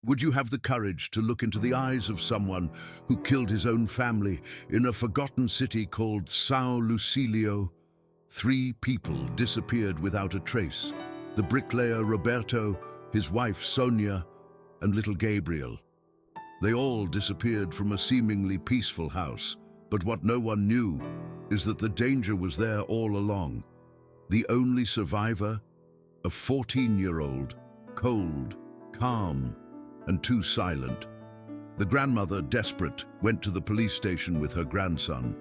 Would you have the courage to look into the eyes of someone who killed his own family in a forgotten city called São Lucílio? 3 people disappeared without a trace. The bricklayer Roberto, his wife Sonia, and little Gabriel. They all disappeared from a seemingly peaceful house, but what no one knew is that the danger was there all along. The only survivor, a 14-year-old, cold, calm, and too silent. The grandmother, desperate, went to the police station with her grandson.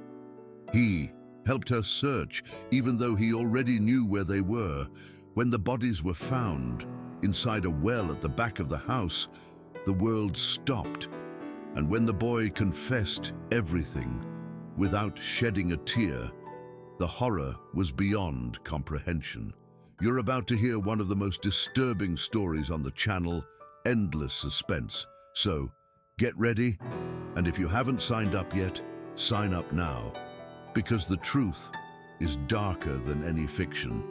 He helped her search, even though he already knew where they were. When the bodies were found inside a well at the back of the house, the world stopped. And when the boy confessed everything, without shedding a tear, the horror was beyond comprehension. You're about to hear one of the most disturbing stories on the channel, Endless Suspense. So, get ready, and if you haven't signed up yet, sign up now, because the truth is darker than any fiction.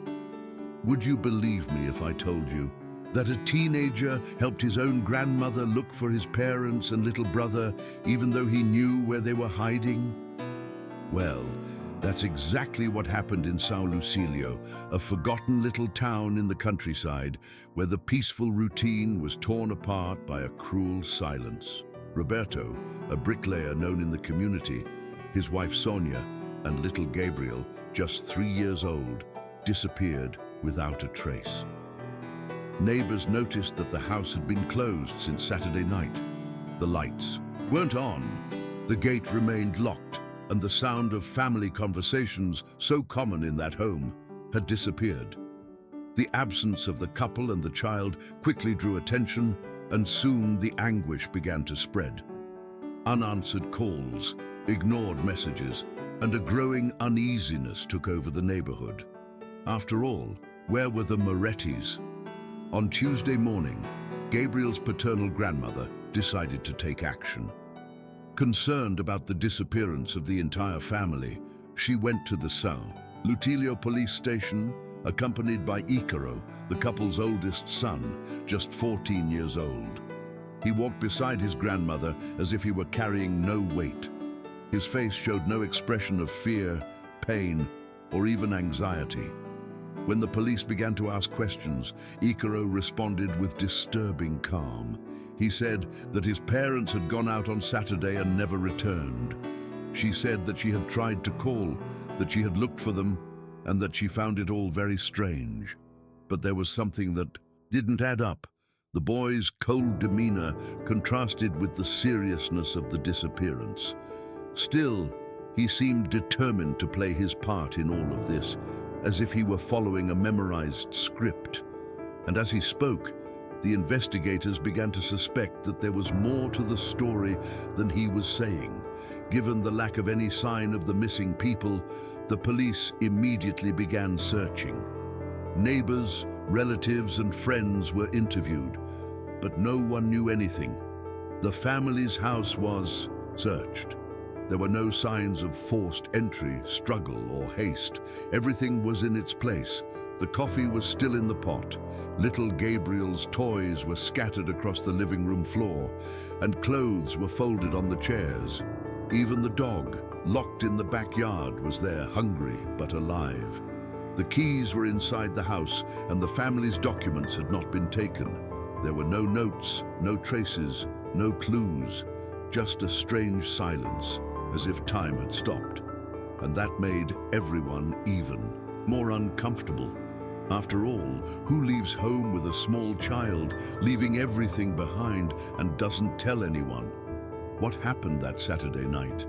Would you believe me if I told you that a teenager helped his own grandmother look for his parents and little brother, even though he knew where they were hiding? Well, that's exactly what happened in São Lucílio, a forgotten little town in the countryside where the peaceful routine was torn apart by a cruel silence. Roberto, a bricklayer known in the community, his wife Sonia, and little Gabriel, just 3 years old, disappeared without a trace. Neighbors noticed that the house had been closed since Saturday night. The lights weren't on, the gate remained locked, and the sound of family conversations, so common in that home, had disappeared. The absence of the couple and the child quickly drew attention, and soon the anguish began to spread. Unanswered calls, ignored messages, and a growing uneasiness took over the neighborhood. After all, where were the Morettis? On Tuesday morning, Gabriel's paternal grandmother decided to take action. Concerned about the disappearance of the entire family, she went to the São Lucílio police station, accompanied by Icaro, the couple's oldest son, just 14 years old. He walked beside his grandmother as if he were carrying no weight. His face showed no expression of fear, pain, or even anxiety. When the police began to ask questions, Icaro responded with disturbing calm. He said that his parents had gone out on Saturday and never returned. She said that she had tried to call, that she had looked for them, and that she found it all very strange. But there was something that didn't add up. The boy's cold demeanor contrasted with the seriousness of the disappearance. Still, he seemed determined to play his part in all of this, as if he were following a memorized script. And as he spoke, the investigators began to suspect that there was more to the story than he was saying. Given the lack of any sign of the missing people, the police immediately began searching. Neighbors, relatives, and friends were interviewed, but no one knew anything. The family's house was searched. There were no signs of forced entry, struggle, or haste. Everything was in its place. The coffee was still in the pot. Little Gabriel's toys were scattered across the living room floor, and clothes were folded on the chairs. Even the dog, locked in the backyard, was there, hungry but alive. The keys were inside the house, and the family's documents had not been taken. There were no notes, no traces, no clues, just a strange silence, as if time had stopped. And that made everyone even more uncomfortable. After all, who leaves home with a small child, leaving everything behind, and doesn't tell anyone? What happened that Saturday night?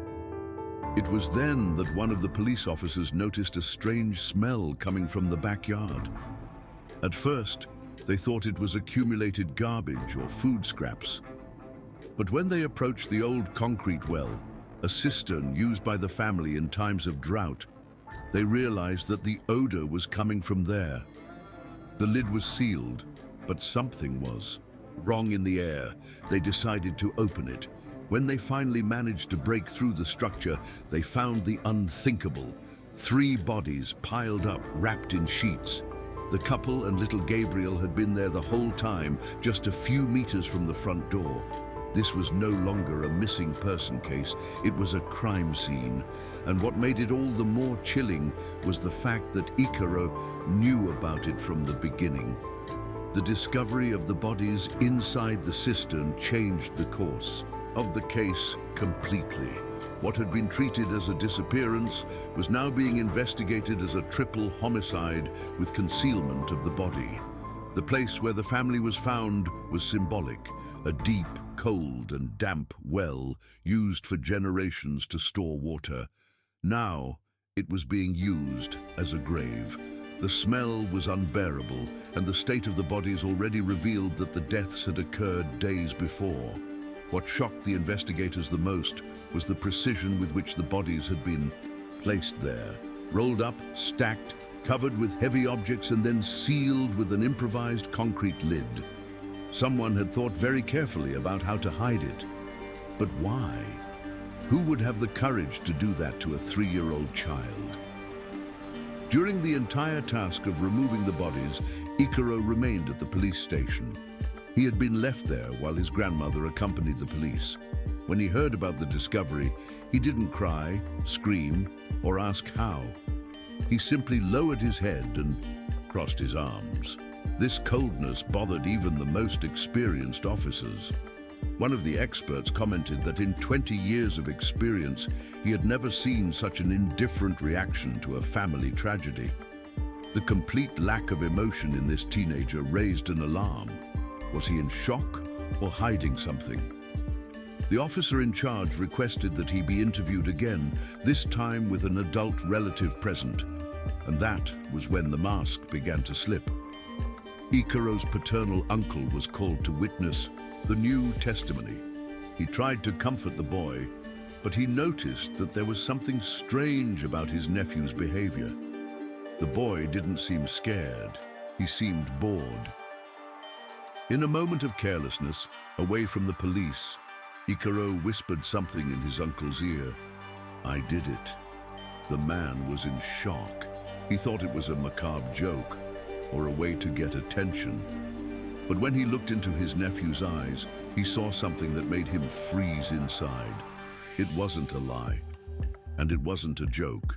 It was then that one of the police officers noticed a strange smell coming from the backyard. At first, they thought it was accumulated garbage or food scraps. But when they approached the old concrete well, a cistern used by the family in times of drought, they realized that the odor was coming from there. The lid was sealed, but something was wrong in the air. They decided to open it. When they finally managed to break through the structure, they found the unthinkable. 3 bodies piled up, wrapped in sheets. The couple and little Gabriel had been there the whole time, just a few meters from the front door. This was no longer a missing person case, it was a crime scene. And what made it all the more chilling was the fact that Icaro knew about it from the beginning. The discovery of the bodies inside the cistern changed the course of the case completely. What had been treated as a disappearance was now being investigated as a triple homicide with concealment of the body. The place where the family was found was symbolic, a deep, cold and damp well used for generations to store water. Now it was being used as a grave. The smell was unbearable, and the state of the bodies already revealed that the deaths had occurred days before. What shocked the investigators the most was the precision with which the bodies had been placed there. Rolled up, stacked, covered with heavy objects, and then sealed with an improvised concrete lid. Someone had thought very carefully about how to hide it. But why? Who would have the courage to do that to a 3-year-old child? During the entire task of removing the bodies, Icaro remained at the police station. He had been left there while his grandmother accompanied the police. When he heard about the discovery, he didn't cry, scream, or ask how. He simply lowered his head and crossed his arms. This coldness bothered even the most experienced officers. One of the experts commented that in 20 years of experience, he had never seen such an indifferent reaction to a family tragedy. The complete lack of emotion in this teenager raised an alarm. Was he in shock or hiding something? The officer in charge requested that he be interviewed again, this time with an adult relative present. And that was when the mask began to slip. Icaro's paternal uncle was called to witness the new testimony. He tried to comfort the boy, but he noticed that there was something strange about his nephew's behavior. The boy didn't seem scared. He seemed bored. In a moment of carelessness, away from the police, Icaro whispered something in his uncle's ear. "I did it." The man was in shock. He thought it was a macabre joke or a way to get attention. But when he looked into his nephew's eyes, he saw something that made him freeze inside. It wasn't a lie, and it wasn't a joke.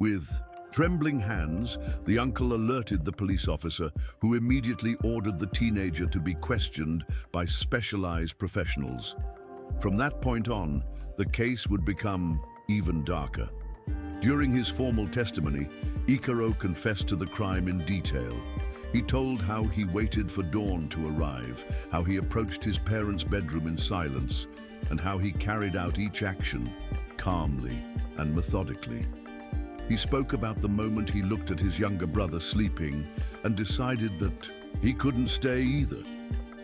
With trembling hands, the uncle alerted the police officer, who immediately ordered the teenager to be questioned by specialized professionals. From that point on, the case would become even darker. During his formal testimony, Icaro confessed to the crime in detail. He told how he waited for dawn to arrive, how he approached his parents' bedroom in silence, and how he carried out each action calmly and methodically. He spoke about the moment he looked at his younger brother sleeping and decided that he couldn't stay either.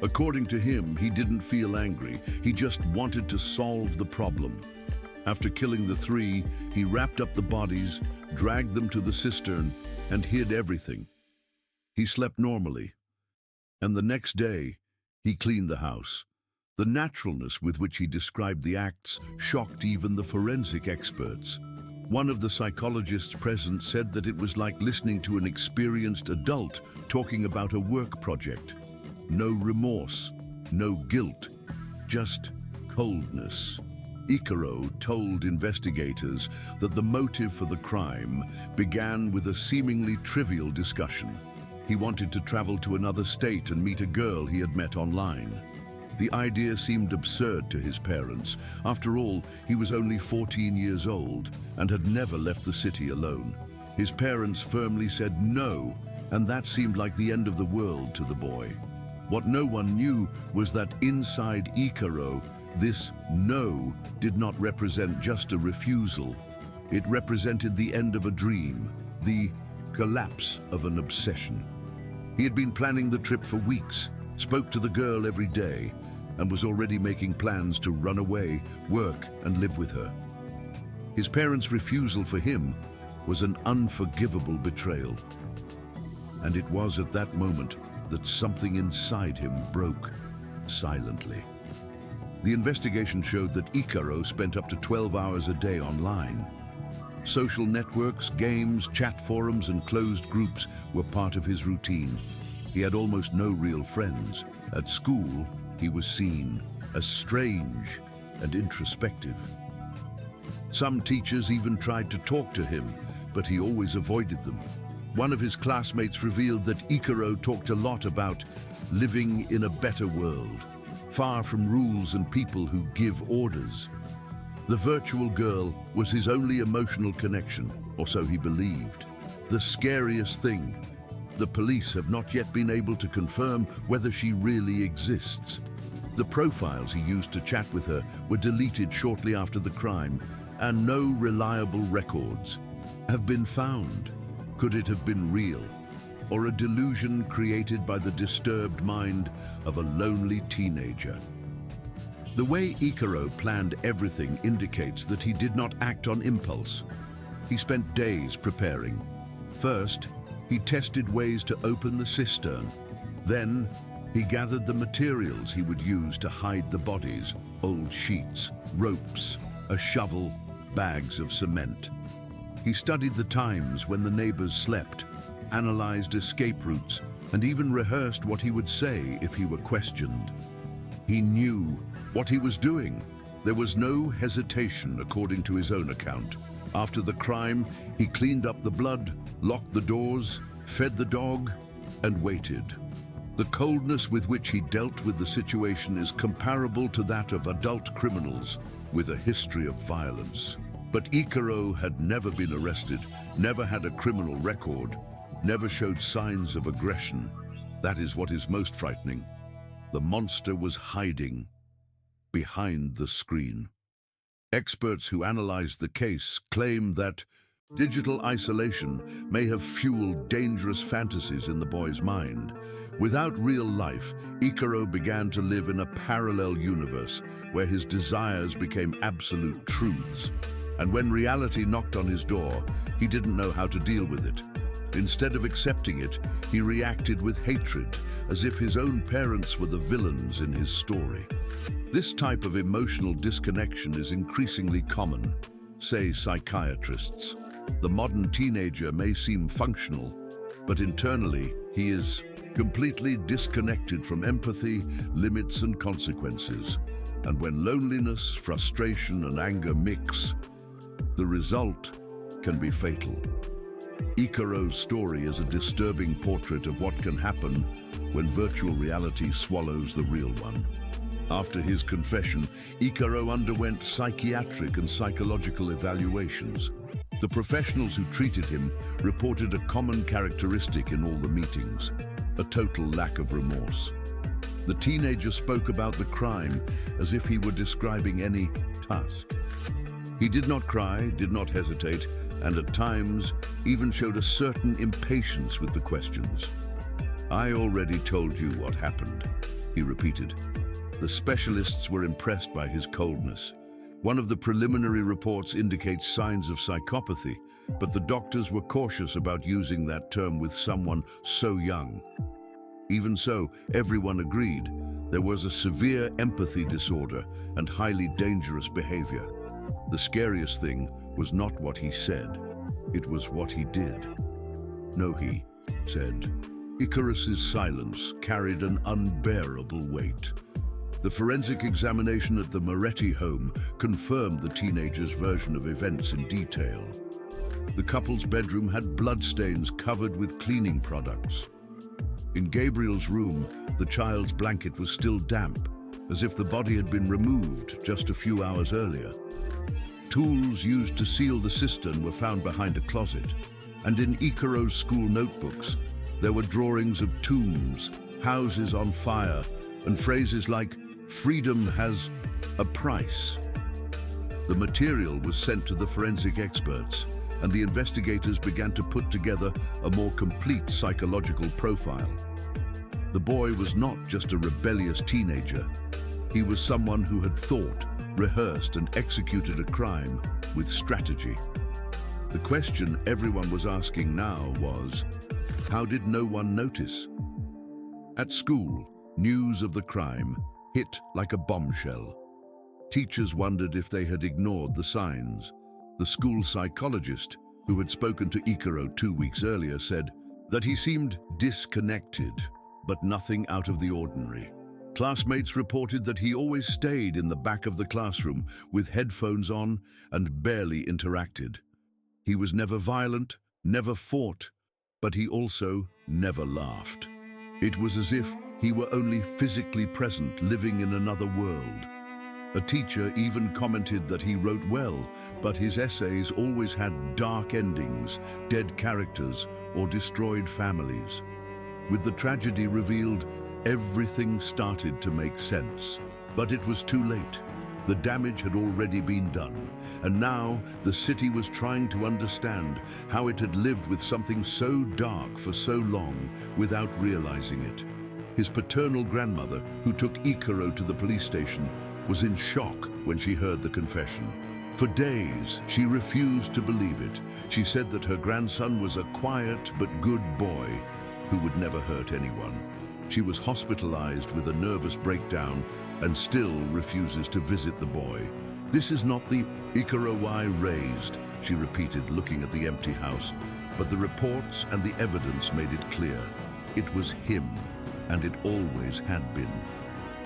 According to him, he didn't feel angry. He just wanted to solve the problem. After killing the 3, he wrapped up the bodies, dragged them to the cistern, and hid everything. He slept normally, and the next day, he cleaned the house. The naturalness with which he described the acts shocked even the forensic experts. One of the psychologists present said that it was like listening to an experienced adult talking about a work project. No remorse, no guilt, just coldness. Icaro told investigators that the motive for the crime began with a seemingly trivial discussion. He wanted to travel to another state and meet a girl he had met online. The idea seemed absurd to his parents. After all, he was only 14 years old and had never left the city alone. His parents firmly said no, and that seemed like the end of the world to the boy. What no one knew was that inside Icaro, this no did not represent just a refusal. It represented the end of a dream, the collapse of an obsession. He had been planning the trip for weeks, spoke to the girl every day, and was already making plans to run away, work, and live with her. His parents' refusal for him was an unforgivable betrayal. And it was at that moment that something inside him broke silently. The investigation showed that Icaro spent up to 12 hours a day online. Social networks, games, chat forums, and closed groups were part of his routine. He had almost no real friends. At school, he was seen as strange and introspective. Some teachers even tried to talk to him, but he always avoided them. One of his classmates revealed that Ikaro talked a lot about living in a better world, far from rules and people who give orders. The virtual girl was his only emotional connection, or so he believed. The scariest thing, the police have not yet been able to confirm whether she really exists. The profiles he used to chat with her were deleted shortly after the crime, and no reliable records have been found. Could it have been real, or a delusion created by the disturbed mind of a lonely teenager? The way Ikaro planned everything indicates that he did not act on impulse. He spent days preparing. First, he tested ways to open the cistern. Then, he gathered the materials he would use to hide the bodies: old sheets, ropes, a shovel, bags of cement. He studied the times when the neighbors slept, analyzed escape routes, and even rehearsed what he would say if he were questioned. He knew what he was doing. There was no hesitation, according to his own account. After the crime, he cleaned up the blood, locked the doors, fed the dog, and waited. The coldness with which he dealt with the situation is comparable to that of adult criminals with a history of violence. But Ikaro had never been arrested, never had a criminal record, never showed signs of aggression. That is what is most frightening. The monster was hiding behind the screen. Experts who analyzed the case claim that digital isolation may have fueled dangerous fantasies in the boy's mind. Without real life, Ikaro began to live in a parallel universe where his desires became absolute truths. And when reality knocked on his door, he didn't know how to deal with it. Instead of accepting it, he reacted with hatred, as if his own parents were the villains in his story. This type of emotional disconnection is increasingly common, say psychiatrists. The modern teenager may seem functional, but internally he is completely disconnected from empathy, limits, and consequences. And when loneliness, frustration, and anger mix, the result can be fatal. Ikaro's story is a disturbing portrait of what can happen when virtual reality swallows the real one. After his confession, Ikaro underwent psychiatric and psychological evaluations. The professionals who treated him reported a common characteristic in all the meetings: a total lack of remorse. The teenager spoke about the crime as if he were describing any task. He did not cry, did not hesitate, and at times even showed a certain impatience with the questions. "I already told you what happened," he repeated. The specialists were impressed by his coldness. One of the preliminary reports indicates signs of psychopathy, but the doctors were cautious about using that term with someone so young. Even so, everyone agreed there was a severe empathy disorder and highly dangerous behavior. The scariest thing was not what he said, it was what he did. "No," he said. Icarus's silence carried an unbearable weight. The forensic examination at the Moretti home confirmed the teenager's version of events in detail. The couple's bedroom had bloodstains covered with cleaning products. In Gabriel's room, the child's blanket was still damp, as if the body had been removed just a few hours earlier. Tools used to seal the cistern were found behind a closet, and in Ikaro's school notebooks, there were drawings of tombs, houses on fire, and phrases like, "Freedom has a price." The material was sent to the forensic experts, and the investigators began to put together a more complete psychological profile. The boy was not just a rebellious teenager. He was someone who had thought, rehearsed, and executed a crime with strategy. The question everyone was asking now was, how did no one notice? At school, news of the crime hit like a bombshell. Teachers wondered if they had ignored the signs. The school psychologist, who had spoken to Ikaro 2 weeks earlier, said that he seemed disconnected, but nothing out of the ordinary. Classmates reported that he always stayed in the back of the classroom with headphones on and barely interacted. He was never violent, never fought, but he also never laughed. It was as if he were only physically present, living in another world. A teacher even commented that he wrote well, but his essays always had dark endings, dead characters, or destroyed families. With the tragedy revealed, everything started to make sense. But it was too late. The damage had already been done, and now the city was trying to understand how it had lived with something so dark for so long without realizing it. His paternal grandmother, who took Ikaro to the police station, was in shock when she heard the confession. For days, she refused to believe it. She said that her grandson was a quiet but good boy who would never hurt anyone. She was hospitalized with a nervous breakdown and still refuses to visit the boy. "This is not the Ikaro I raised," she repeated, looking at the empty house. But the reports and the evidence made it clear. It was him, and it always had been.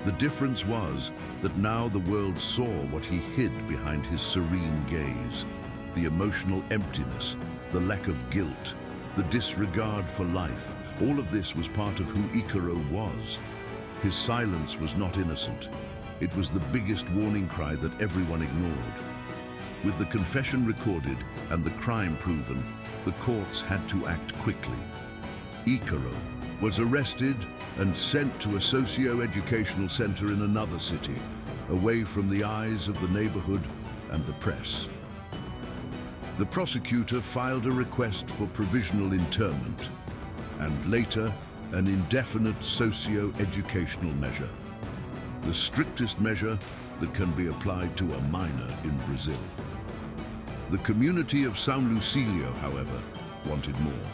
The difference was that now the world saw what he hid behind his serene gaze. The emotional emptiness, the lack of guilt, the disregard for life, all of this was part of who Ikaro was. His silence was not innocent. It was the biggest warning cry that everyone ignored. With the confession recorded and the crime proven, the courts had to act quickly. Ikaro was arrested and sent to a socio-educational center in another city, away from the eyes of the neighborhood and the press. The prosecutor filed a request for provisional interment and later an indefinite socio-educational measure, the strictest measure that can be applied to a minor in Brazil. The community of São Lucílio, however, wanted more.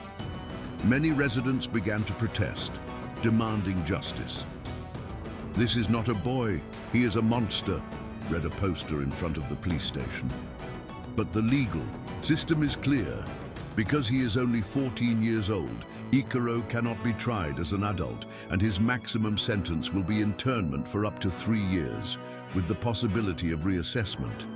Many residents began to protest, demanding justice. "This is not a boy, he is a monster," read a poster in front of the police station. But the legal system is clear. Because he is only 14 years old, Ikaro cannot be tried as an adult, and his maximum sentence will be internment for up to 3 years, with the possibility of reassessment.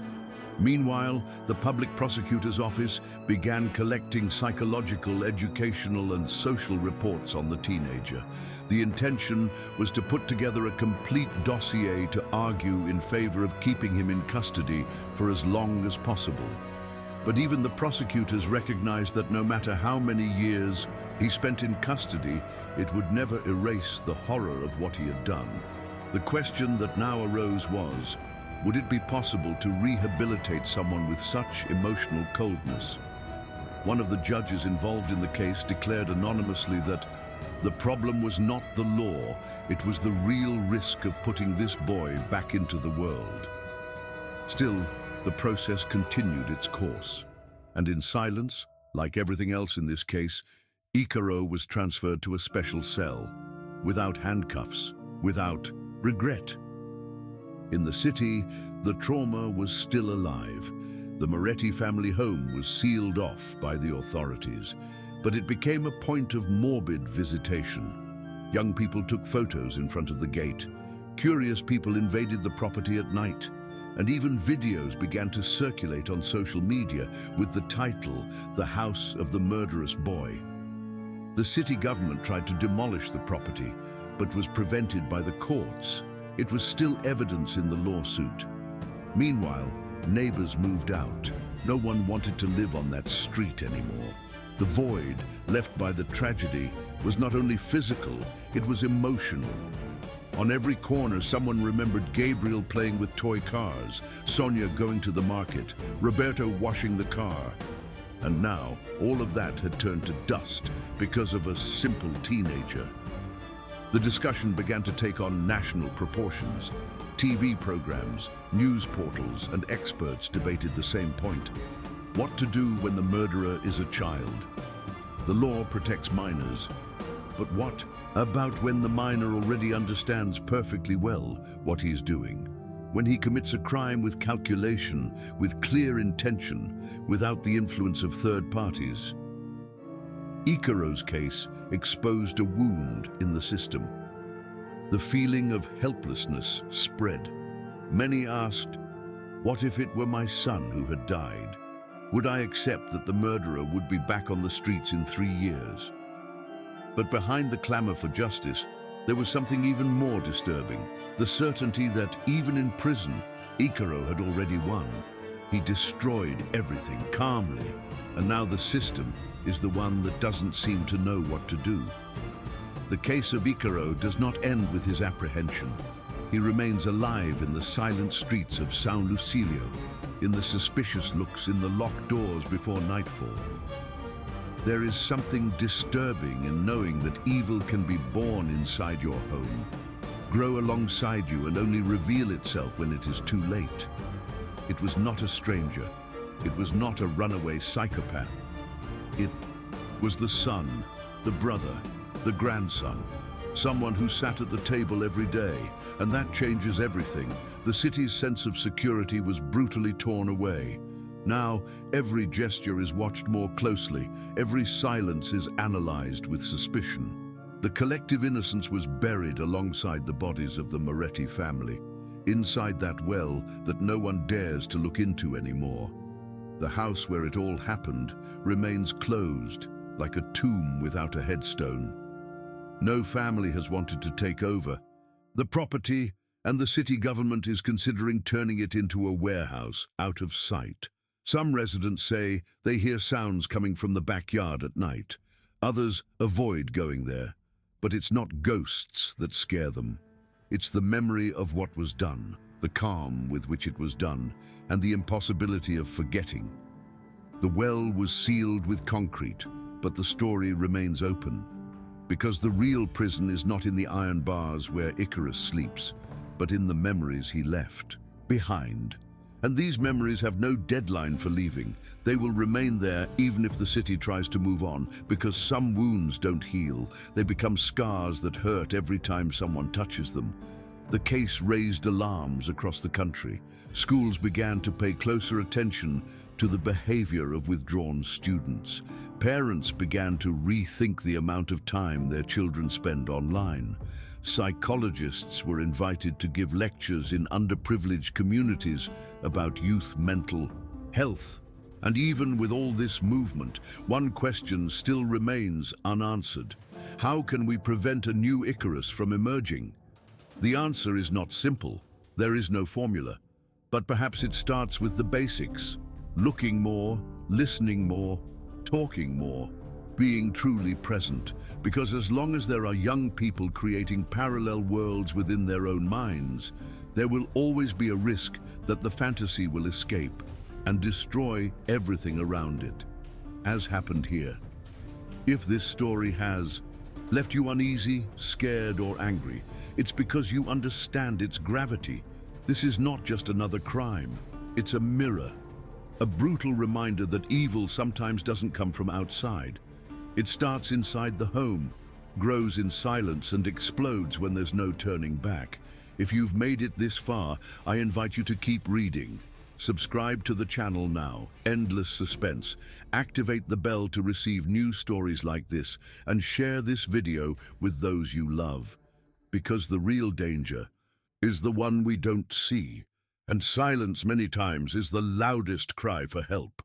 Meanwhile, the public prosecutor's office began collecting psychological, educational, and social reports on the teenager. The intention was to put together a complete dossier to argue in favor of keeping him in custody for as long as possible. But even the prosecutors recognized that no matter how many years he spent in custody, it would never erase the horror of what he had done. The question that now arose was, would it be possible to rehabilitate someone with such emotional coldness? One of the judges involved in the case declared anonymously that the problem was not the law, it was the real risk of putting this boy back into the world. Still, the process continued its course, and in silence, like everything else in this case, Ikaro was transferred to a special cell, without handcuffs, without regret. In the city, the trauma was still alive. The Moretti family home was sealed off by the authorities, but it became a point of morbid visitation. Young people took photos in front of the gate. Curious people invaded the property at night, and even videos began to circulate on social media with the title, "The House of the Murderous Boy." The city government tried to demolish the property, but was prevented by the courts. It was still evidence in the lawsuit. Meanwhile, neighbors moved out. No one wanted to live on that street anymore. The void left by the tragedy was not only physical, it was emotional. On every corner, someone remembered Gabriel playing with toy cars, Sonia going to the market, Roberto washing the car. And now, all of that had turned to dust because of a simple teenager. The discussion began to take on national proportions. TV programs, news portals, and experts debated the same point. What to do when the murderer is a child? The law protects minors, but what about when the minor already understands perfectly well what he's doing? when he commits a crime with calculation, with clear intention, without the influence of third parties. Ikaro's case exposed a wound in the system. The feeling of helplessness spread. Many asked, what if it were my son who had died? Would I accept that the murderer would be back on the streets in 3 years? But behind the clamor for justice, there was something even more disturbing. The certainty that even in prison, Ikaro had already won. He destroyed everything calmly, and now the system is the one that doesn't seem to know what to do. The case of Ikaro does not end with his apprehension. He remains alive in the silent streets of São Lucílio, in the suspicious looks in the locked doors before nightfall. There is something disturbing in knowing that evil can be born inside your home, grow alongside you and only reveal itself when it is too late. It was not a stranger. It was not a runaway psychopath. It was the son, the brother, the grandson, someone who sat at the table every day, and that changes everything. The city's sense of security was brutally torn away. Now, every gesture is watched more closely, every silence is analyzed with suspicion. The collective innocence was buried alongside the bodies of the Moretti family, inside that well that no one dares to look into anymore. The house where it all happened remains closed, like a tomb without a headstone. No family has wanted to take over the property, and the city government is considering turning it into a warehouse out of sight. Some residents say they hear sounds coming from the backyard at night. Others avoid going there. But it's not ghosts that scare them. It's the memory of what was done, the calm with which it was done, and the impossibility of forgetting. The well was sealed with concrete, but the story remains open. Because the real prison is not in the iron bars where Icarus sleeps, but in the memories he left behind. And these memories have no deadline for leaving. They will remain there even if the city tries to move on, because some wounds don't heal. They become scars that hurt every time someone touches them. The case raised alarms across the country. Schools began to pay closer attention to the behavior of withdrawn students. Parents began to rethink the amount of time their children spend online. Psychologists were invited to give lectures in underprivileged communities about youth mental health. And even with all this movement, one question still remains unanswered. How can we prevent a new Icarus from emerging? The answer is not simple. There is no formula. But perhaps it starts with the basics. Looking more, listening more, talking more. Being truly present, because as long as there are young people creating parallel worlds within their own minds, there will always be a risk that the fantasy will escape and destroy everything around it, as happened here. If this story has left you uneasy, scared, or angry, it's because you understand its gravity. This is not just another crime, it's a mirror, a brutal reminder that evil sometimes doesn't come from outside. It starts inside the home, grows in silence, and explodes when there's no turning back. If you've made it this far, I invite you to keep reading. Subscribe to the channel now, Endless Suspense. Activate the bell to receive new stories like this, and share this video with those you love. Because the real danger is the one we don't see, and silence many times is the loudest cry for help.